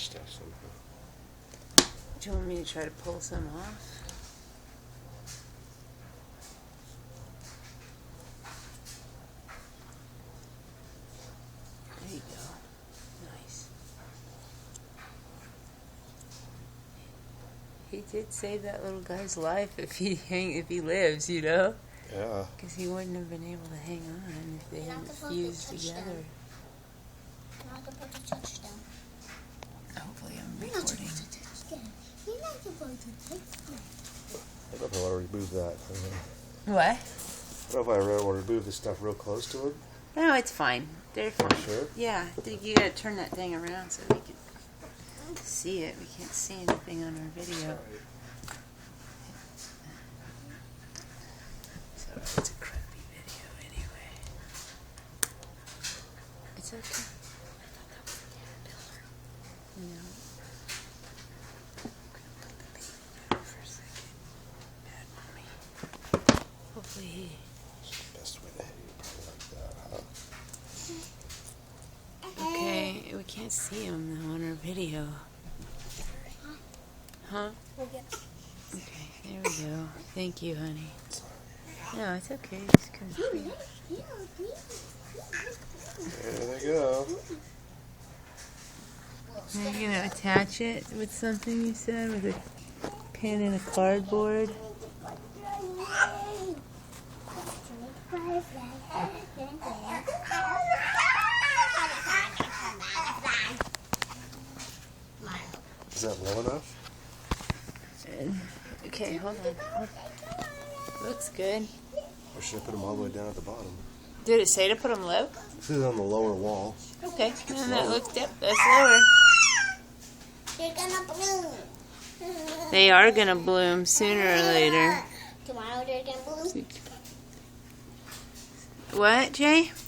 stuff somehow. Do you want me to try to pull some off? There you go. Nice. He did save that little guy's life if he lives, you know? Yeah. Because he wouldn't have been able to hang on if they hadn't fused together. You're not supposed to touch them. Hopefully I'm You're not recording. supposed to touch them. You're not supposed to touch them. I don't know if I want to remove that. What? I don't know if I really want to remove this stuff real close to it. No, it's fine. They're fine. Sure? Yeah, you gotta turn that thing around so we can see it. We can't see anything on our video. So it's a crappy video anyway. It's okay. No. For a second. Bad mommy. Hopefully Best way to hit you, probably like that, huh? Okay, we can't see him though on our video. Huh? Okay, there we go. Thank you, honey. No, it's okay. Just gonna see. There they go. Are you gonna attach it with something you said, with a pin and a cardboard? Is that low enough? Okay, hold on. Looks good. Or should I put them all the way down at the bottom? Did it say to put them low? This is on the lower wall. Okay, and that looks, yep, that's lower. They're gonna bloom. They are gonna bloom sooner or later. Tomorrow they're gonna bloom. What, Jay?